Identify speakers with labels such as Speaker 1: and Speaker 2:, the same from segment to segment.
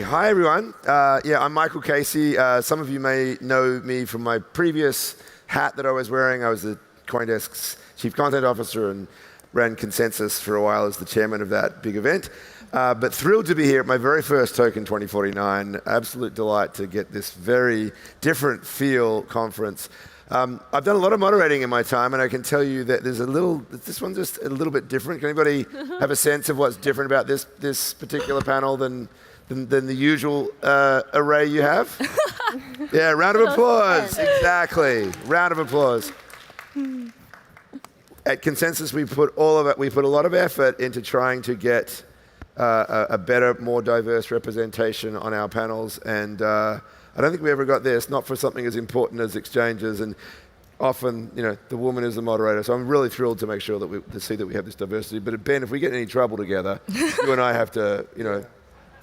Speaker 1: Hi everyone. I'm Michael Casey. Some of you may know me from my previous hat that I was wearing. I was the CoinDesk's Chief Content Officer and ran Consensus for a while as the chairman of that big event. But thrilled to be here at my very first Token 2049. Absolute delight to get this very different feel conference. I've done a lot of moderating in my time, and I can tell you that this one's just a little bit different. Can anybody have a sense of what's different about this particular panel than the usual array you have? Yeah, round of applause. Exactly. Round of applause. At Consensus, we put a lot of effort into trying to get a better, more diverse representation on our panels, and I don't think we ever got this, not for something as important as exchanges, and often, the woman is the moderator. So I'm really thrilled to make sure that to see that we have this diversity. But Ben, if we get in any trouble together, you and I have to,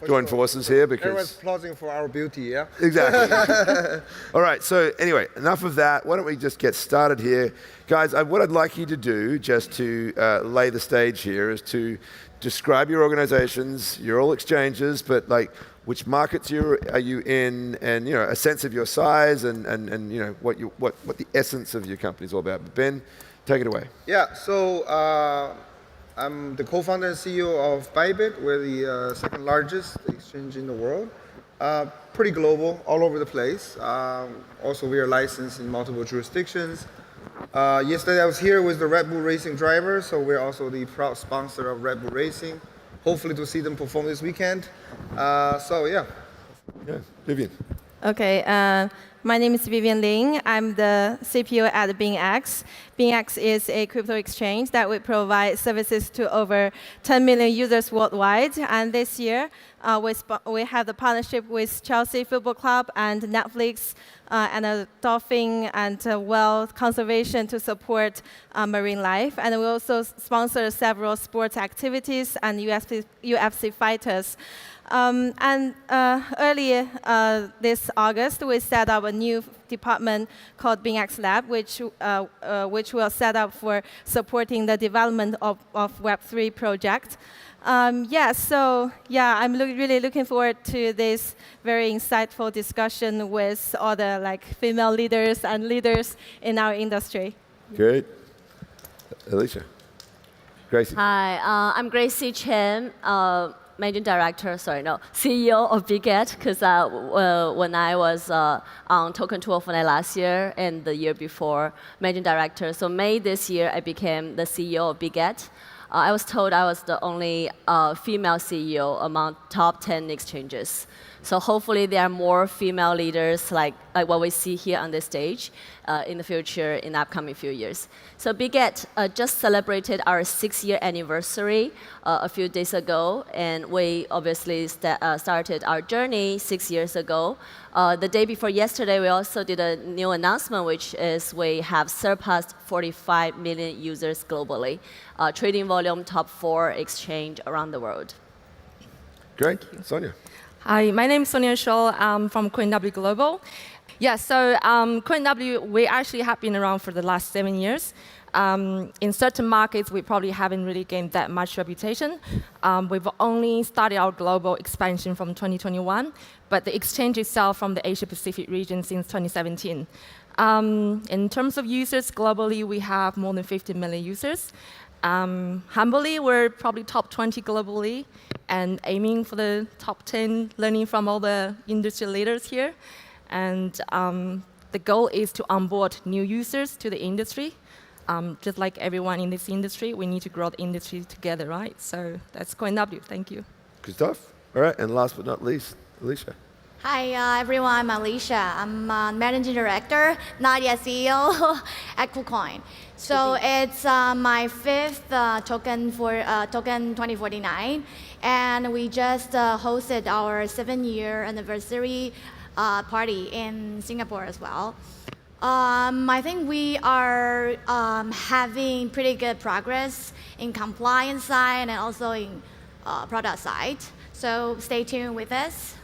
Speaker 1: join forces here because
Speaker 2: everyone's applauding for our beauty, yeah?
Speaker 1: Exactly. All right, so anyway, enough of that. Why don't we just get started here? Guys, what I'd like you to do, just to lay the stage here, is to describe your organizations. You're all exchanges, but which markets are you in, and a sense of your size and what the essence of your company is all about. But Ben, take it away.
Speaker 2: Yeah, so I'm the co-founder and CEO of Bybit. We're the second largest exchange in the world. Pretty global, all over the place. Also, we are licensed in multiple jurisdictions. Yesterday I was here with the Red Bull Racing driver, so we're also the proud sponsor of Red Bull Racing. Hopefully to see them perform this weekend. Yeah,
Speaker 1: Vivian.
Speaker 3: Okay, my name is Vivian Ling. I'm the CPO at Binance. Binance is a crypto exchange that we provide services to over 10 million users worldwide. And this year, we have the partnership with Chelsea Football Club and Netflix and a dolphin and whale conservation to support marine life. And we also sponsor several sports activities and UFC fighters. Earlier this August, we set up a new department called Binance Lab, which will set up for supporting the development of Web3 project. I'm really looking forward to this very insightful discussion with all the female leaders and leaders in our industry.
Speaker 1: Great. Alicia. Gracie.
Speaker 4: Hi, I'm Gracie Chen. CEO of Biget, because when I was on Token 249 last year and the year before, managing director. So May this year, I became the CEO of Biget. I was told I was the only female CEO among top 10 exchanges. So hopefully there are more female leaders like what we see here on this stage in the future, in the upcoming few years. So Biget just celebrated our 6-year anniversary a few days ago, and we obviously started our journey 6 years ago. The day before yesterday, we also did a new announcement, which is we have surpassed 45 million users globally, trading volume top 4 exchange around the world.
Speaker 1: Great. Sonia.
Speaker 5: Hi, my name is Sonia Scholl. I'm from CoinW Global. Yeah, so CoinW, we actually have been around for the last 7 years. In certain markets, we probably haven't really gained that much reputation. We've only started our global expansion from 2021, but the exchange itself from the Asia-Pacific region since 2017. In terms of users globally, we have more than 50 million users. Humbly, we're probably top 20 globally and aiming for the top 10, learning from all the industry leaders here. And the goal is to onboard new users to the industry. Just like everyone in this industry, we need to grow the industry together, right? So that's CoinW. Thank you.
Speaker 1: Good stuff. All right, and last but not least, Alicia.
Speaker 6: Hi, everyone. I'm Alicia. I'm Managing Director, not yet CEO at KuCoin. So it's my 5th token for Token 2049, and we just hosted our 7-year anniversary party in Singapore as well. I think we are having pretty good progress in compliance side and also in product side. So stay tuned with us.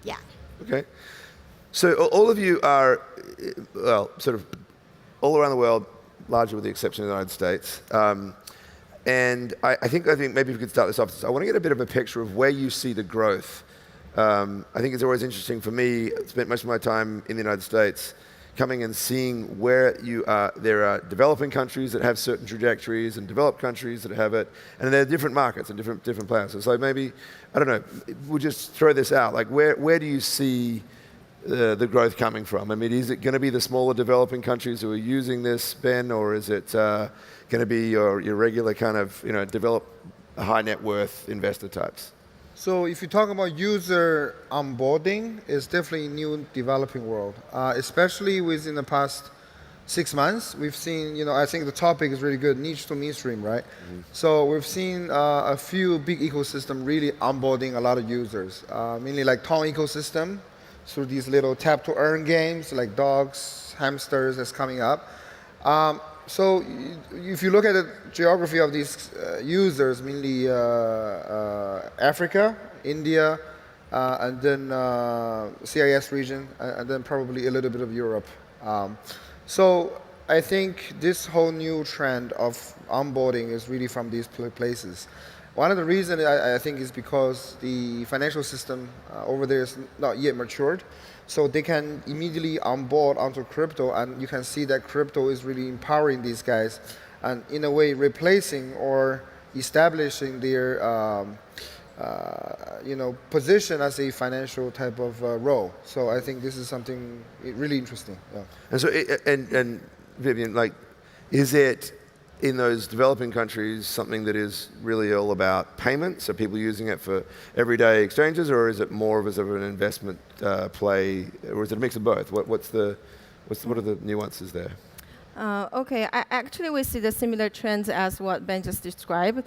Speaker 6: Yeah.
Speaker 1: Okay. So all of you are, sort of all around the world, largely with the exception of the United States. And I think maybe we could start this off. I want to get a bit of a picture of where you see the growth I think it's always interesting for me. I spent most of my time in the United States, coming and seeing where there are developing countries that have certain trajectories and developed countries that have it, and there are different markets and different players. So maybe, I don't know, we'll just throw this out. Like where do you see the growth coming from? I mean, is it going to be the smaller developing countries who are using this, Ben, or is it going to be your regular kind of, developed high net worth investor types?
Speaker 2: So if you talk about user onboarding, it's definitely a new developing world, especially within the past 6 months. We've seen, I think the topic is really good, niche to mainstream, right? Mm-hmm. So we've seen a few big ecosystems really onboarding a lot of users, mainly like town ecosystem through these little tap to earn games like dogs, hamsters that's coming up. So if you look at the geography of these users, mainly Africa, India, and then CIS region, and then probably a little bit of Europe. So I think this whole new trend of onboarding is really from these places. One of the reasons I think is because the financial system over there is not yet matured. So they can immediately onboard onto crypto, and you can see that crypto is really empowering these guys, and in a way replacing or establishing their position as a financial type of role. So I think this is something really interesting. Yeah.
Speaker 1: And so, and Vivian, like, is it in those developing countries something that is really all about payments? Are people using it for everyday exchanges, or is it more of an investment play, or is it a mix of both? What are the nuances there?
Speaker 3: Okay, actually we see the similar trends as what Ben just described.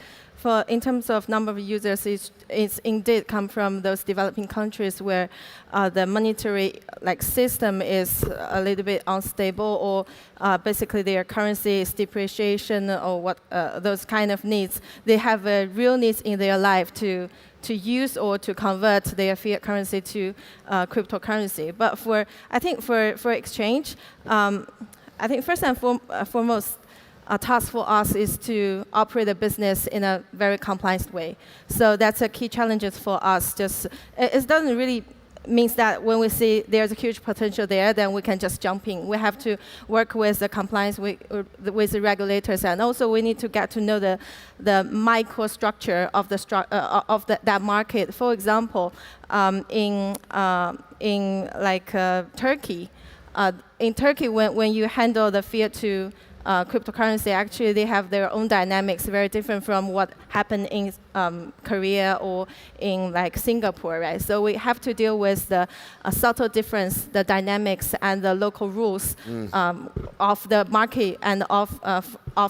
Speaker 3: In terms of number of users, it's indeed come from those developing countries where the monetary system is a little bit unstable, or basically their currency is depreciation, or those kind of needs. They have a real needs in their life to use or to convert their fiat currency to cryptocurrency. But I think for exchange, I think first and foremost, a task for us is to operate a business in a very compliant way. So that's a key challenge for us. It doesn't really mean that when we see there's a huge potential there, then we can just jump in. We have to work with the compliance with the regulators, and also we need to get to know the microstructure of that market. For example, in Turkey. In Turkey, when you handle the fiat to cryptocurrency, actually they have their own dynamics, very different from what happened in Korea or in Singapore, right? So we have to deal with the subtle difference, the dynamics and the local rules of the market and of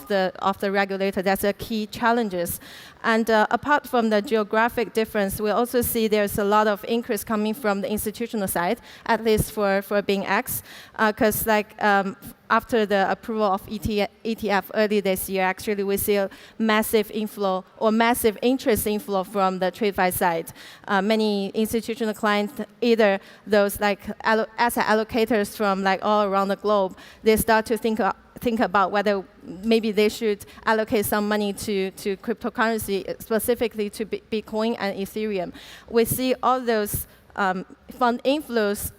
Speaker 3: the regulator. That's a key challenges. And apart from the geographic difference, we also see there's a lot of increase coming from the institutional side, at least for BingX, because after the approval of ETF early this year, actually we see a massive inflow or massive interest inflow from the TradeFi side. Many institutional clients, either those asset allocators from all around the globe, they start to think about whether maybe they should allocate some money to cryptocurrency, specifically to Bitcoin and Ethereum. We see all those fund inflows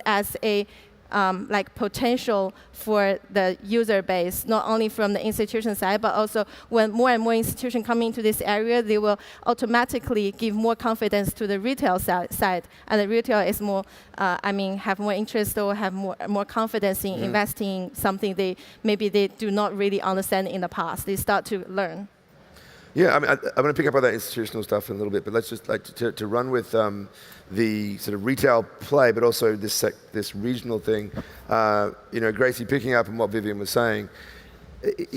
Speaker 3: as a potential for the user base, not only from the institution side, but also when more and more institutions come into this area, they will automatically give more confidence to the retail side. And the retail is more, have more interest or have more confidence in investing in something maybe they do not really understand in the past. They start to learn.
Speaker 1: Yeah, I'm going to pick up on that institutional stuff in a little bit, but let's just to run with the sort of retail play, but also this regional thing. Gracie, picking up on what Vivian was saying,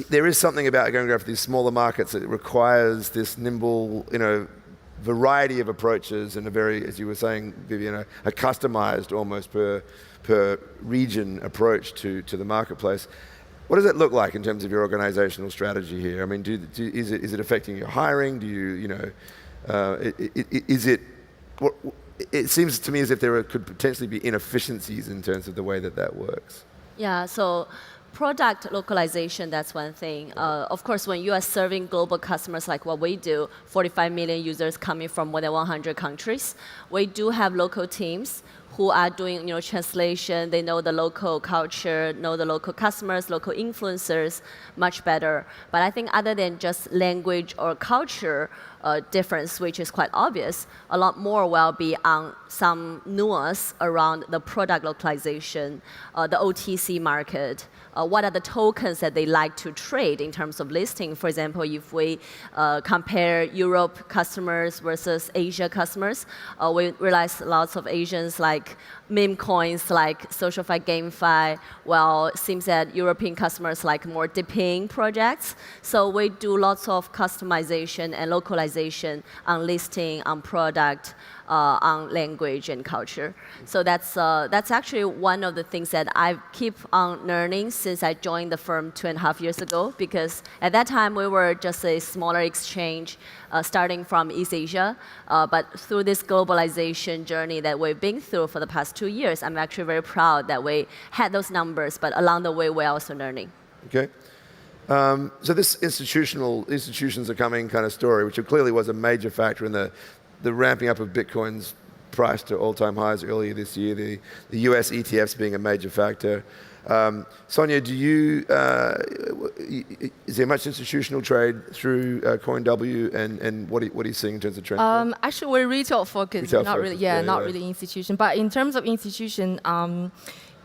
Speaker 1: there is something about going after these smaller markets that requires this nimble, variety of approaches and a very, as you were saying, Vivian, a customized almost per region approach to the marketplace. What does that look like in terms of your organizational strategy here? I mean, is it affecting your hiring? It seems to me as if there could potentially be inefficiencies in terms of the way that works.
Speaker 4: Yeah, so Product localization, that's one thing. Of course, when you are serving global customers like what we do, 45 million users coming from more than 100 countries, we do have local teams who are doing translation. They know the local culture, know the local customers, local influencers much better. But I think other than just language or culture difference, which is quite obvious, a lot more will be on some nuance around the product localization, the OTC market, what are the tokens that they like to trade in terms of listing. For example, if we compare Europe customers versus Asia customers, we realize lots of Asians like meme coins, like SocialFi, GameFi. Well, it seems that European customers like more dipping projects. So we do lots of customization and localization on listing, on product, on language and culture. So that's actually one of the things that I keep on learning since I joined the firm 2.5 years ago, because at that time we were just a smaller exchange starting from East Asia. But through this globalization journey that we've been through for the past 2 years, I'm actually very proud that we had those numbers, but along the way we're also learning.
Speaker 1: Okay. So this institutions are coming kind of story, which clearly was a major factor in the ramping up of Bitcoin's price to all-time highs earlier this year, the US ETFs being a major factor. Sonia, is there much institutional trade through CoinW, and what are you seeing in terms of trends?
Speaker 5: Actually, we're retail focused, not really institution. But in terms of institution,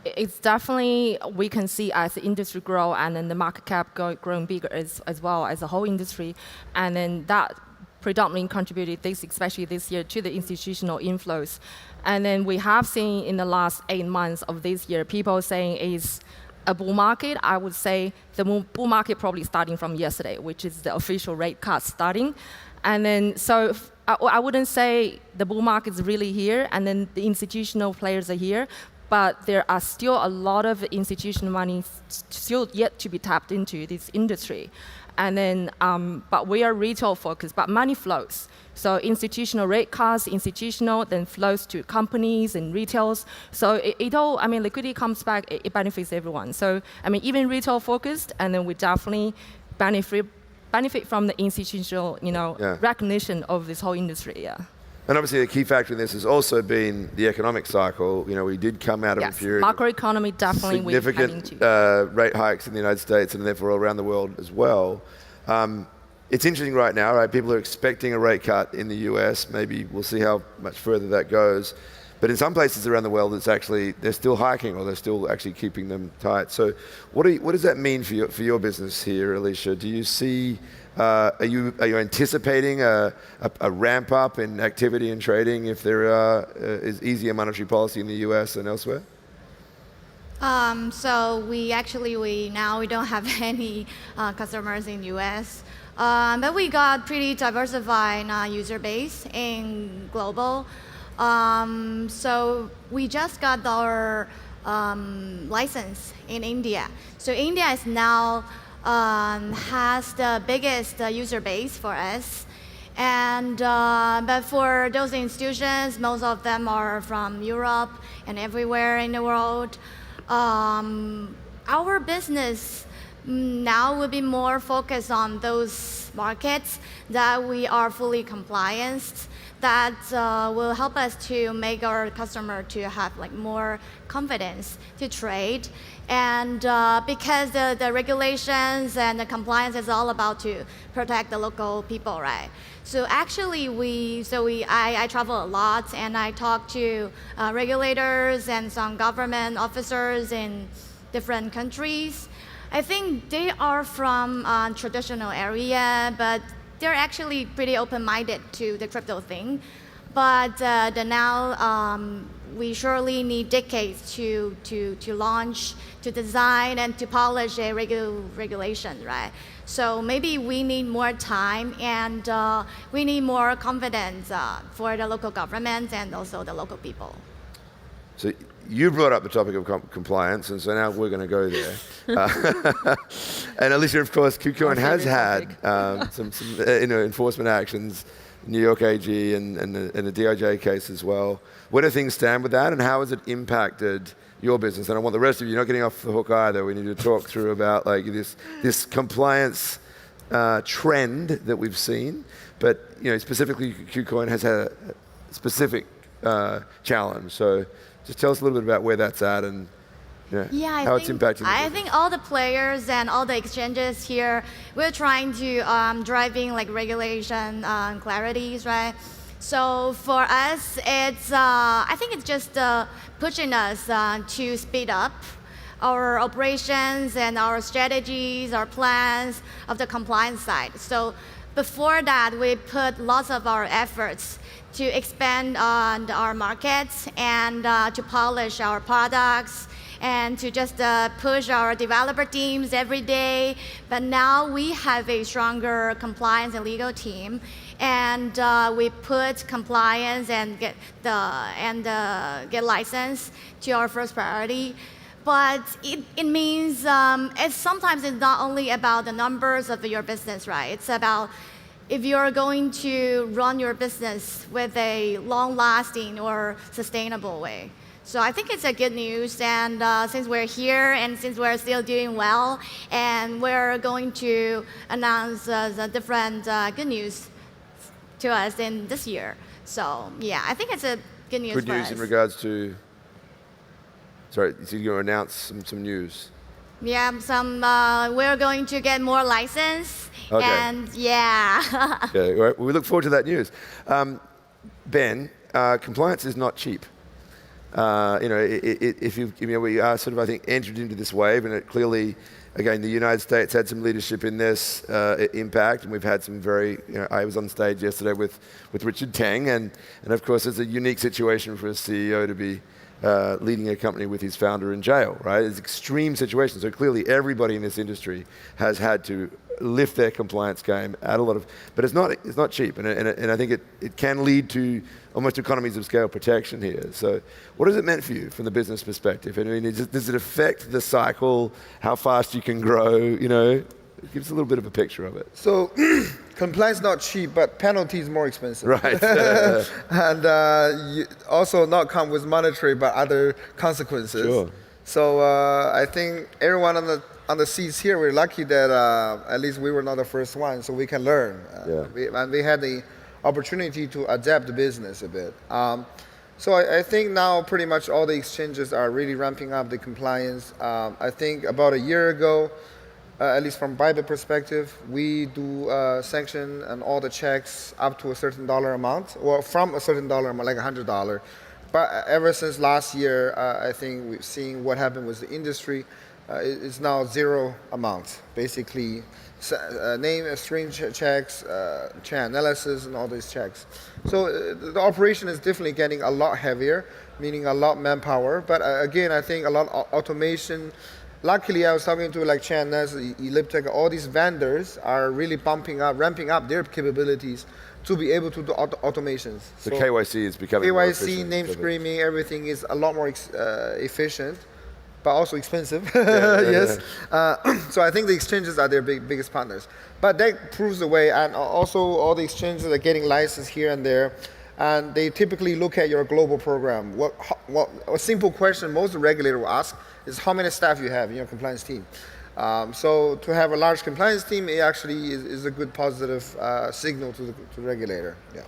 Speaker 5: it's definitely, we can see as the industry grow and then the market cap growing bigger as well as the whole industry, and then that predominantly contributed especially this year, to the institutional inflows. And then we have seen in the last 8 months of this year, people saying it's a bull market. I would say the bull market probably starting from yesterday, which is the official rate cut starting. And then, so I wouldn't say the bull market is really here, and then the institutional players are here, but there are still a lot of institutional money still yet to be tapped into this industry. And then, but we are retail focused, but money flows. So institutional rate cuts, institutional then flows to companies and retails. So it all, I mean, liquidity comes back, it benefits everyone. So, I mean, even retail focused, and then we definitely benefit from the institutional, recognition of this whole industry, yeah.
Speaker 1: And obviously the key factor in this has also been the economic cycle. We did come out of a period
Speaker 5: macroeconomy definitely
Speaker 1: significant rate hikes in the United States and therefore around the world as well. It's interesting right now, right? People are expecting a rate cut in the US. Maybe we'll see how much further that goes. But in some places around the world, they're still hiking, or they're still actually keeping them tight. So what does that mean for your business here, Alicia? Do you see, are you anticipating a ramp up in activity and trading if there is easier monetary policy in the US than elsewhere?
Speaker 6: So we don't have any customers in US, but we got pretty diversified user base in global. So we just got our license in India. So India is now has the biggest user base for us. And but for those institutions, most of them are from Europe and everywhere in the world. Our business now will be more focused on those markets that we are fully compliant, that will help us to make our customer to have more confidence to trade. And because the regulations and the compliance is all about to protect the local people, right? So actually I travel a lot, and I talk to regulators and some government officers in different countries. I think they are from traditional area, but they're actually pretty open-minded to the crypto thing. But now we surely need decades to launch, to design, and to polish a regulation, right? So maybe we need more time, and we need more confidence for the local governments and also the local people.
Speaker 1: So you brought up the topic of compliance, and so now we're going to go there. And Alicia, of course, KuCoin has had some enforcement actions, New York AG and the DOJ case as well. Where do things stand with that, and how has it impacted your business. And I want the rest of you not getting off the hook either. We need to talk through about like this compliance trend that we've seen. But specifically, KuCoin has had a specific challenge. So just tell us a little bit about where that's at and how it's impacting.
Speaker 6: I think all the players and all the exchanges here, we're trying to driving like regulation clarities, right? So for us, it's I think it's just pushing us to speed up our operations and our strategies, our plans of the compliance side. So before that, we put lots of our efforts to expand on our markets and to polish our products and to just push our developer teams every day. But now we have a stronger compliance and legal team, and we put compliance and get license to our first priority. But it means sometimes it's not only about the numbers of your business, right? It's about if you're going to run your business with a long-lasting or sustainable way. So I think it's a good news, and since we're here and since we're still doing well, and we're going to announce the different good news to us in this year. So yeah, I think it's a good news.
Speaker 1: Good
Speaker 6: for
Speaker 1: news
Speaker 6: us.
Speaker 1: in regards to. Sorry, so you're going to announce some news.
Speaker 6: Yeah, we're going to get more license,
Speaker 1: Okay.
Speaker 6: and yeah.
Speaker 1: Okay, well, we look forward to that news. Ben, compliance is not cheap. If we are sort of, I think, entered into this wave, and it clearly, again, the United States had some leadership in this impact, and we've had some very, I was on stage yesterday with Richard Teng, and of course it's a unique situation for a CEO to be leading a company with his founder in jail, right? It's an extreme situation. So clearly everybody in this industry has had to lift their compliance game, add a lot of, but it's not cheap, and I think it can lead to almost economies of scale protection here. So what has it meant for you from the business perspective? I mean, does it affect the cycle, how fast you can grow, Give us a little bit of a picture of it.
Speaker 2: So compliance not cheap, but penalty is more expensive.
Speaker 1: Right.
Speaker 2: And you also not come with monetary, but other consequences.
Speaker 1: Sure.
Speaker 2: So I think everyone on the seats here, we're lucky that at least we were not the first one, so we can learn. And we had the opportunity to adapt the business a bit. So I think now pretty much all the exchanges are really ramping up the compliance. I think about a year ago, at least from Bybit perspective, we do sanction and all the checks up to a certain dollar amount, or from a certain dollar amount, like $100. But ever since last year, I think we've seen what happened with the industry. It's now zero amount, basically name string checks, chain analysis, and all these checks. So the operation is definitely getting a lot heavier, meaning a lot manpower. But again, I think a lot of automation. Luckily, I was talking to like Chainless, Elliptic, all these vendors are really ramping up their capabilities to be able to do automations.
Speaker 1: So KYC is becoming more efficient.
Speaker 2: KYC, name screening, everything is a lot more efficient, but also expensive. Yes. So I think the exchanges are their biggest partners. But that proves the way, and also all the exchanges are getting licensed here and there. And they typically look at your global program. A simple question most regulator will ask is how many staff you have in your compliance team. So to have a large compliance team, it actually is a good positive signal to the regulator. Yeah.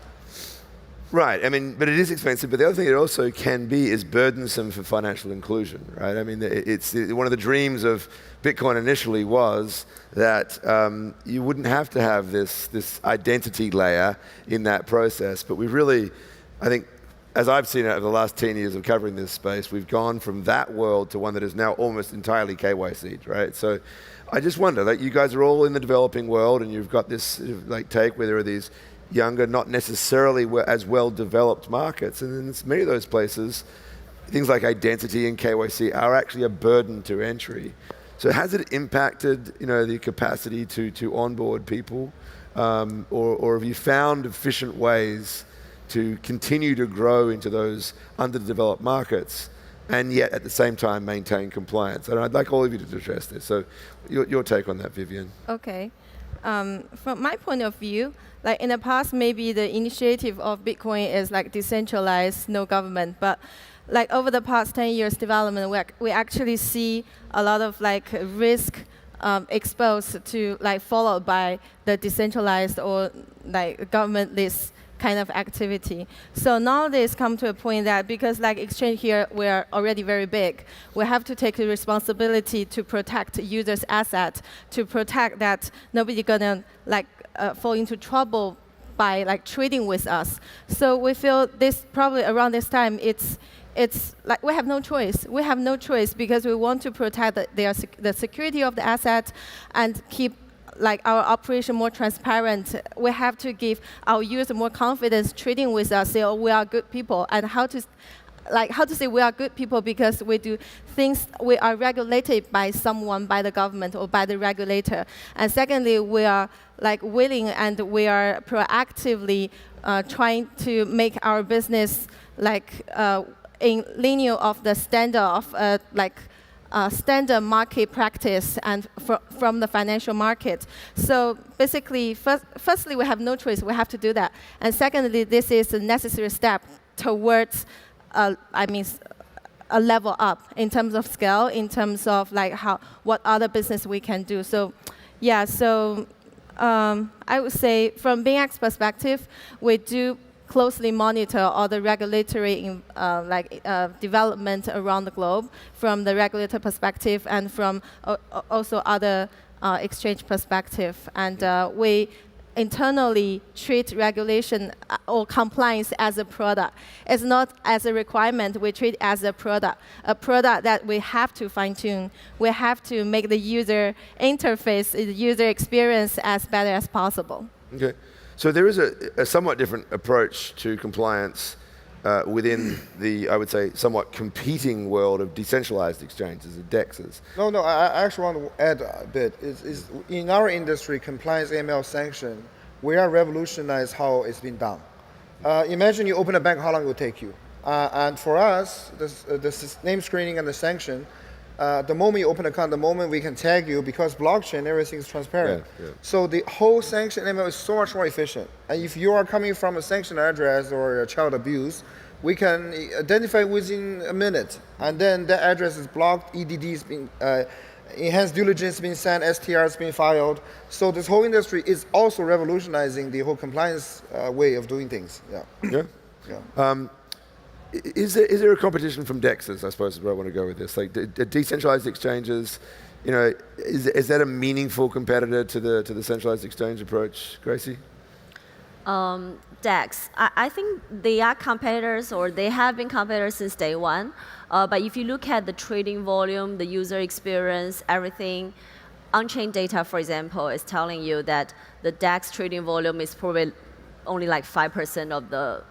Speaker 1: Right. I mean, but it is expensive. But the other thing it also can be is burdensome for financial inclusion, right? I mean, it's one of the dreams of Bitcoin initially was that you wouldn't have to have this identity layer in that process. But we've really, I think, as I've seen it over the last 10 years of covering this space, we've gone from that world to one that is now almost entirely KYC'd, right? So I just wonder, like, you guys are all in the developing world, and you've got this like take where there are these younger, not necessarily as well-developed markets. And in many of those places, things like identity and KYC are actually a burden to entry. So has it impacted, the capacity to onboard people? Or have you found efficient ways to continue to grow into those underdeveloped markets and yet at the same time maintain compliance? And I'd like all of you to address this. So your take on that, Vivian.
Speaker 3: Okay. From my point of view, like in the past, maybe the initiative of Bitcoin is like decentralized, no government. But like over the past 10 years development, we actually see a lot of like risk exposed to like followed by the decentralized or like government-less kind of activity. So nowadays come to a point that because like exchange here, we're already very big, we have to take the responsibility to protect users' assets, to protect that nobody gonna like fall into trouble by like trading with us. So we feel this probably around this time, it's like we have no choice. We have no choice because we want to protect the security of the assets and keep like our operation more transparent. We have to give our users more confidence trading with us, say, oh, we are good people, and how to say we are good people because we do things, we are regulated by someone, by the government or by the regulator. And secondly, we are like willing and we are proactively trying to make our business like in linear of the standard of standard market practice and from the financial market. So basically, firstly, we have no choice. We have to do that. And secondly, this is a necessary step towards, a level up in terms of scale, in terms of like what other business we can do. So, yeah. So I would say from BingX perspective, we do closely monitor all the regulatory development around the globe from the regulator perspective and from also other exchange perspective. And we internally treat regulation or compliance as a product. It's not as a requirement, we treat it as a product that we have to fine tune. We have to make the user interface, the user experience as better as possible.
Speaker 1: Okay. So there is a somewhat different approach to compliance within the, I would say, somewhat competing world of decentralized exchanges, the DEXs.
Speaker 2: No, I actually want to add a bit. Is in our industry, compliance AML sanction, we are revolutionized how it's been done. Imagine you open a bank, how long it will take you? And for us, the name screening and the sanction, the moment you open an account, the moment we can tag you, because blockchain, everything is transparent. Yeah. So the whole sanction ML is so much more efficient. And if you are coming from a sanctioned address or a child abuse, we can identify within a minute. And then that address is blocked, EDD is being, enhanced diligence being sent, STR is being filed. So this whole industry is also revolutionizing the whole compliance way of doing things. Yeah.
Speaker 1: Is there a competition from DEXs, I suppose is where I want to go with this? Like decentralized exchanges, is that a meaningful competitor to the centralized exchange approach, Gracie?
Speaker 4: DEX, I think they are competitors or they have been competitors since day one. But if you look at the trading volume, the user experience, everything, on-chain data, for example, is telling you that the DEX trading volume is probably only like 5% of the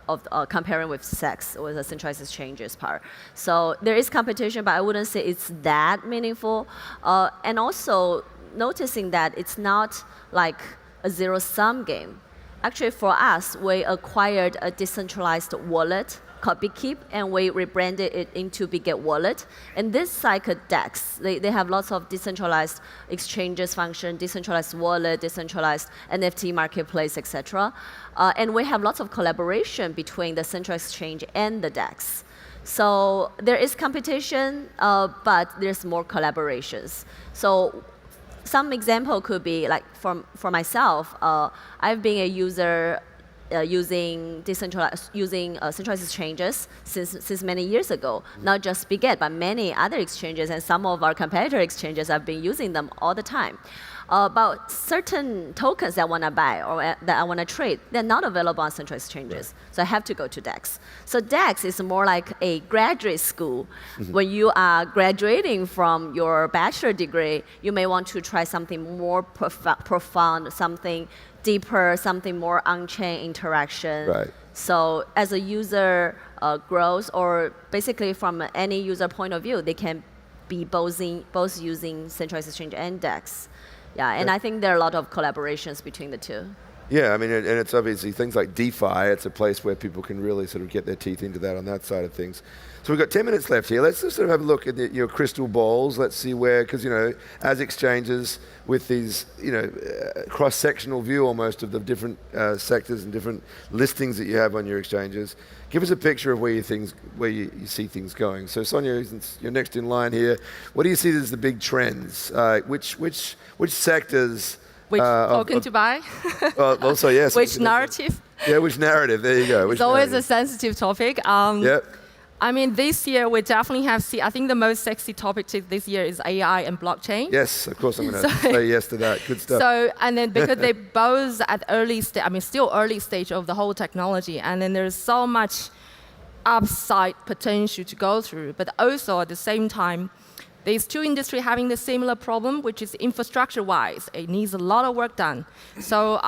Speaker 4: comparing with SEX or the centralized exchanges part. So there is competition, but I wouldn't say it's that meaningful. And also noticing that it's not like a zero-sum game. Actually, for us, we acquired a decentralized wallet called BigKeep, and we rebranded it into BigGet Wallet. And this is like a DEX. They have lots of decentralized exchanges function, decentralized wallet, decentralized NFT marketplace, etc. And we have lots of collaboration between the central exchange and the DEX. So there is competition, but there's more collaborations. So some example could be like for myself, I've been a user using centralized exchanges since many years ago. Not just BigGet, but many other exchanges, and some of our competitor exchanges have been using them all the time. About certain tokens that I want to buy or that I want to trade, they're not available on central exchanges. Right. So I have to go to DEX. So DEX is more like a graduate school. When you are graduating from your bachelor degree, you may want to try something more profound, something deeper, something more on-chain interaction.
Speaker 1: Right.
Speaker 4: So as a user grows, or basically from any user point of view, they can be both using centralized exchange and DEX. Yeah, and I think there are a lot of collaborations between the two.
Speaker 1: Yeah, I mean, and it's obviously things like DeFi. It's a place where people can really sort of get their teeth into that on that side of things. So we've got 10 minutes left here. Let's just sort of have a look at your crystal balls. Let's see where, because, you know, as exchanges with these, you know, cross-sectional view almost of the different sectors and different listings that you have on your exchanges, give us a picture of where you see things going. So Sonia, since you're next in line here, what do you see as the big trends? Which sectors?
Speaker 5: Which token to buy?
Speaker 1: Also, yes.
Speaker 5: Which narrative?
Speaker 1: Yeah, which narrative? There you go.
Speaker 5: It's always a sensitive topic.
Speaker 1: Yep.
Speaker 5: I mean, this year we definitely have seen, I think the most sexy topic this year is AI and blockchain.
Speaker 1: Yes, of course I'm going to say yes to that. Good stuff.
Speaker 5: So, and then because they both at early stage, I mean, still early stage of the whole technology, and then there's so much upside potential to go through, but also at the same time, there's two industries having the similar problem, which is infrastructure-wise. It needs a lot of work done. So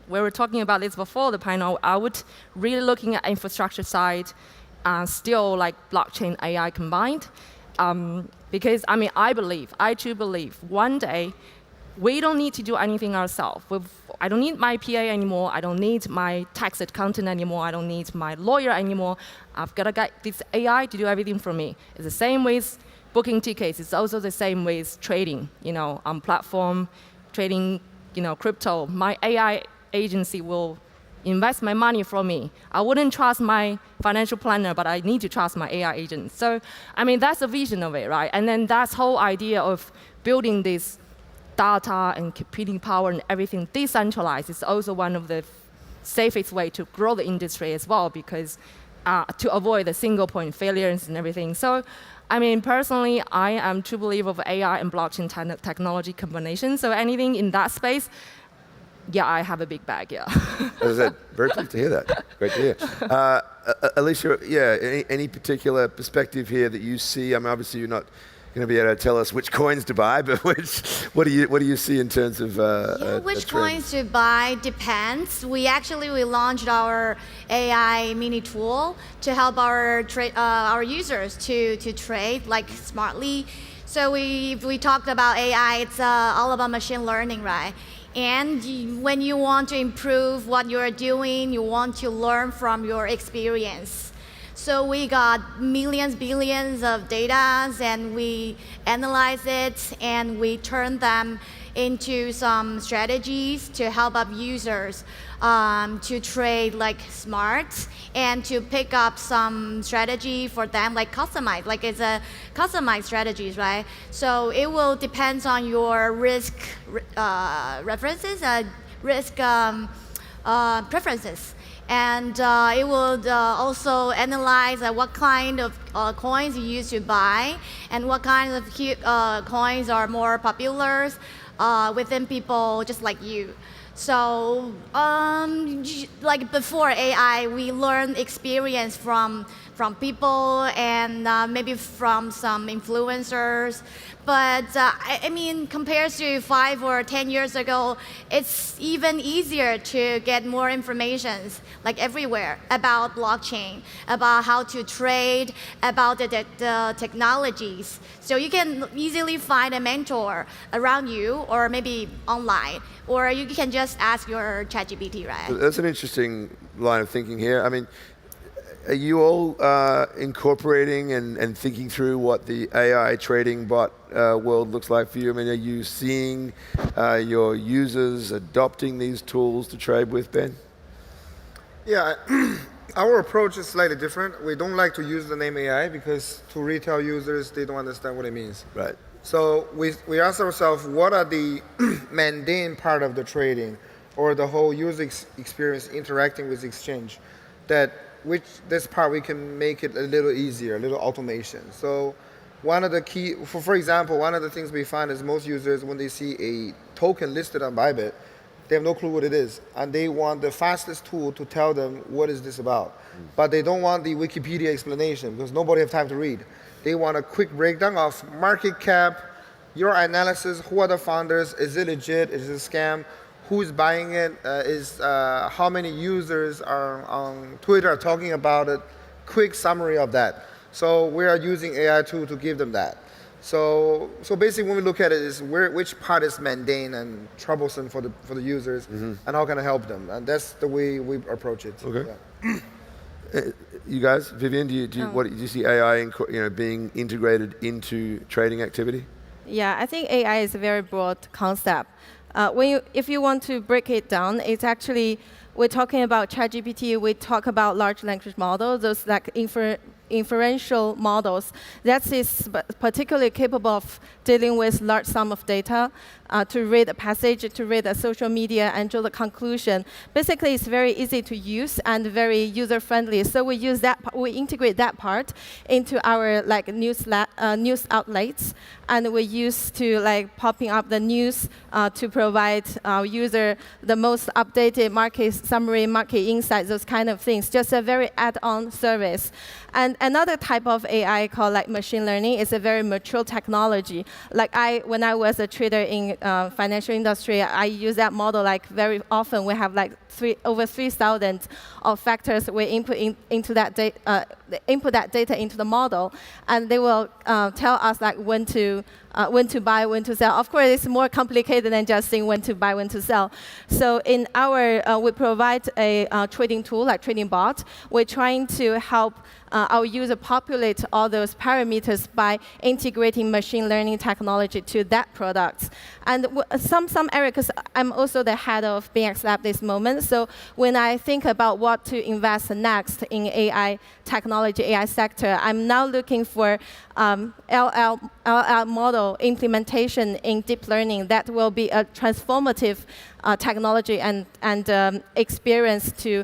Speaker 5: we were talking about this before the panel, I would really looking at infrastructure side, still like blockchain AI combined. Because I mean, I truly believe one day we don't need to do anything ourselves. I don't need my PA anymore. I don't need my tax accountant anymore. I don't need my lawyer anymore. I've got to get this AI to do everything for me. It's the same with booking tickets. It's also the same with trading, you know, on platform, trading, you know, crypto. My AI agency will invest my money for me. I wouldn't trust my financial planner, but I need to trust my AI agent. So, I mean, that's the vision of it, right? And then that's whole idea of building this data and computing power and everything decentralized is also one of the safest way to grow the industry as well, because to avoid the single point failures and everything. So, I mean, personally, I am a true believer of AI and blockchain technology combination. So anything in that space, yeah, I have a big bag, yeah.
Speaker 1: As I said, very pleased to hear that. Great to hear. Alicia, yeah, any particular perspective here that you see? I mean, obviously you're not going to be able to tell us which coins to buy, but what do you see in terms of
Speaker 6: which coins to buy depends. We launched our AI mini tool to help our users to trade like smartly. So we talked about AI. It's all about machine learning, right? And when you want to improve what you're doing, you want to learn from your experience. So we got millions, billions of data, and we analyze it, and we turn them into some strategies to help up users to trade like smart and to pick up some strategy for them, like customized, like it's a customized strategies, right? So it will depend on your risk references, risk preferences. And it will also analyze what kind of coins you used to buy and what kind of coins are more popular within people just like you. So like before AI, we learned experience from people and maybe from some influencers. But I mean, compared to 5 or 10 years ago, it's even easier to get more information, like everywhere, about blockchain, about how to trade, about the technologies. So you can easily find a mentor around you, or maybe online, or you can just ask your ChatGPT, right?
Speaker 1: That's an interesting line of thinking here. I mean, are you all incorporating and thinking through what the AI trading bot world looks like for you? I mean, are you seeing your users adopting these tools to trade with, Ben?
Speaker 2: Yeah, our approach is slightly different. We don't like to use the name AI because to retail users, they don't understand what it means.
Speaker 1: Right.
Speaker 2: So we ask ourselves, what are the mundane part of the trading or the whole user experience interacting with exchange which this part we can make it a little easier, a little automation. So one of the key, for example, one of the things we find is most users, when they see a token listed on Bybit, they have no clue what it is. And they want the fastest tool to tell them what is this about. But they don't want the Wikipedia explanation because nobody has time to read. They want a quick breakdown of market cap, your analysis, who are the founders, is it legit, is it a scam, who's buying it, how many users are on Twitter talking about it, quick summary of that. So we are using AI tool to give them that. So basically, when we look at it, is which part is mundane and troublesome for the users, and how can I help them? And that's the way we approach it.
Speaker 1: Okay.
Speaker 2: Yeah.
Speaker 1: You guys, Vivian, do you see AI being integrated into trading activity?
Speaker 3: Yeah, I think AI is a very broad concept. If you want to break it down, it's actually, we're talking about ChatGPT, we talk about large language models, those like inferential models. That is particularly capable of dealing with large sum of data, to read a passage, to read a social media, and draw the conclusion. Basically, it's very easy to use and very user-friendly. So we use that. We integrate that part into our like news outlets, and we use to like popping up the news to provide our user the most updated market summary, market insights, those kind of things. Just a very add-on service. And another type of AI called like machine learning is a very mature technology. Like when I was a trader in financial industry, I use that model like very often. We have like over 3,000 of factors we input into that data, input that data into the model, and they will tell us like when to buy, when to sell. Of course, it's more complicated than just saying when to buy, when to sell. So in our, we provide a trading tool, like trading bot. We're trying to help our user populate all those parameters by integrating machine learning technology to that product. And some areas, because I'm also the head of Binance Lab this moment, so when I think about what to invest next in AI technology, AI sector, I'm now looking for LL model implementation in deep learning that will be a transformative technology and experience to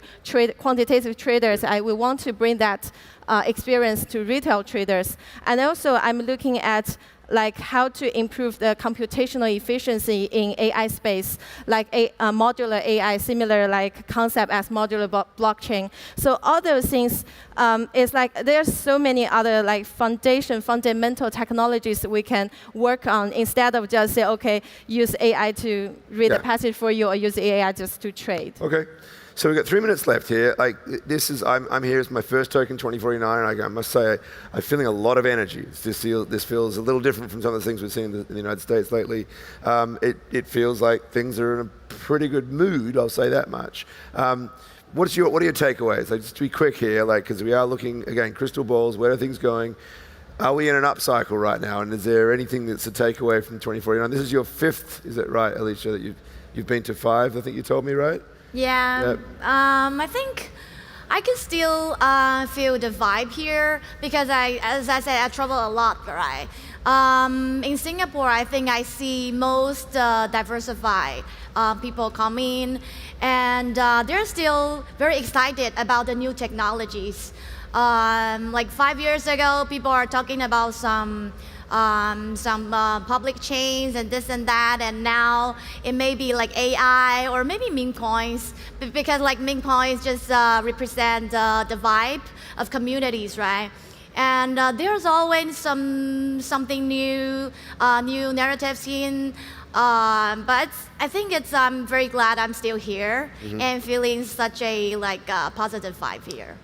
Speaker 3: quantitative traders. We want to bring that experience to retail traders. And also, I'm looking at like how to improve the computational efficiency in AI space, like modular AI, similar like concept as modular blockchain. So all those things is like there's so many other like fundamental technologies we can work on instead of just say, okay, use AI to read a passage for you or use AI just to trade.
Speaker 1: Okay. So we've got 3 minutes left here. Like this is, I'm here as my first token 2049, and I must say I'm feeling a lot of energy. This feels a little different from some of the things we've seen in the United States lately. It feels like things are in a pretty good mood. I'll say that much. What are your takeaways? Like, just to be quick here, like because we are looking again, crystal balls. Where are things going? Are we in an upcycle right now? And is there anything that's a takeaway from 2049? This is your fifth, is it right, Alicia? That you've been to 5? I think you told me, right?
Speaker 6: Yeah, I think I can still feel the vibe here because as I said, I travel a lot, right? In Singapore, I think I see most diversified people come in, and they're still very excited about the new technologies. Like 5 years ago, people are talking about some public chains and this and that, and now it may be like AI or maybe meme coins, because like meme coins just represent the vibe of communities, right? And there's always something new, new narratives in. But I think I'm very glad I'm still here and feeling such a like positive vibe here.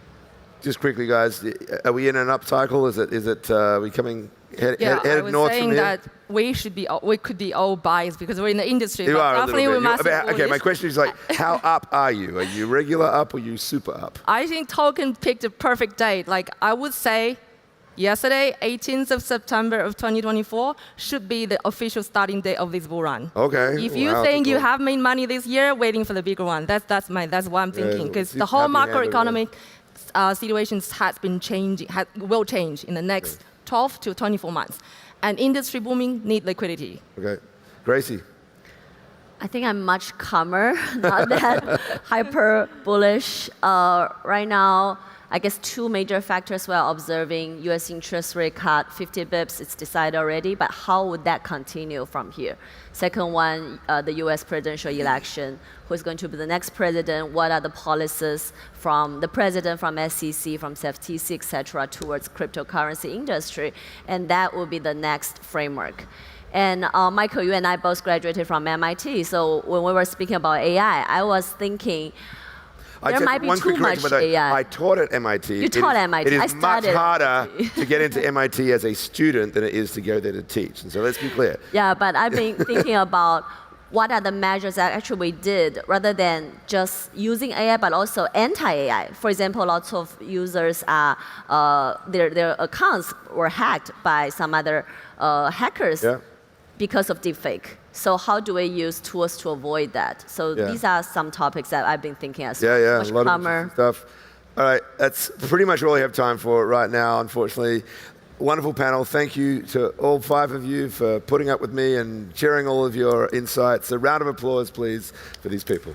Speaker 1: Just quickly, guys, are we in an upcycle? Is it we coming? Headed
Speaker 5: I was
Speaker 1: north
Speaker 5: saying
Speaker 1: from here?
Speaker 5: that we could be all biased because we're in the industry.
Speaker 1: You
Speaker 5: but
Speaker 1: are a
Speaker 5: definitely
Speaker 1: little
Speaker 5: we
Speaker 1: bit.
Speaker 5: must be
Speaker 1: Okay, my
Speaker 5: bullish.
Speaker 1: question is like, how up are you? Are you regular up or you super up?
Speaker 5: I think token picked a perfect date. Like I would say, yesterday, 18th of September of 2024, should be the official starting date of this bull run.
Speaker 1: Okay.
Speaker 5: If you
Speaker 1: Wow,
Speaker 5: think you
Speaker 1: cool.
Speaker 5: have made money this year, waiting for the bigger one. That's what I'm thinking. Because
Speaker 1: it's
Speaker 5: the whole
Speaker 1: happy
Speaker 5: macroeconomic situations has been changing, will change in the next 12 to 24 months. And industry booming need liquidity.
Speaker 1: Okay. Gracie.
Speaker 4: I think I'm much calmer, not that hyper bullish. Right now, I guess 2 major factors we're observing. US interest rate cut 50 bips, it's decided already, but how would that continue from here? Second one, the US presidential election. Who's going to be the next president? What are the policies from the president, from SEC, from CFTC, et cetera, towards cryptocurrency industry? And that will be the next framework. And Michael, you and I both graduated from MIT, so when we were speaking about AI, I was thinking,
Speaker 1: I
Speaker 4: There
Speaker 1: just-
Speaker 4: might be
Speaker 1: one
Speaker 4: too
Speaker 1: quick correction,
Speaker 4: much
Speaker 1: by the way.
Speaker 4: AI.
Speaker 1: I taught at MIT.
Speaker 4: You taught at MIT.
Speaker 1: It
Speaker 4: I
Speaker 1: is much
Speaker 4: studied at
Speaker 1: harder
Speaker 4: MIT.
Speaker 1: to get into MIT as a student than it is to go there to teach. And so let's be clear.
Speaker 4: Yeah, but I've been thinking about what are the measures that actually we did rather than just using AI, but also anti-AI. For example, lots of users are, their accounts were hacked by some other hackers
Speaker 1: Yeah.
Speaker 4: because of deepfake. So how do we use tools to avoid that? So
Speaker 1: Yeah.
Speaker 4: these are some topics that I've been thinking as
Speaker 1: Yeah, yeah,
Speaker 4: much
Speaker 1: a lot
Speaker 4: calmer.
Speaker 1: of stuff. All right, that's pretty much all we have time for right now, unfortunately. Wonderful panel. Thank you to all 5 of you for putting up with me and sharing all of your insights. A round of applause, please, for these people.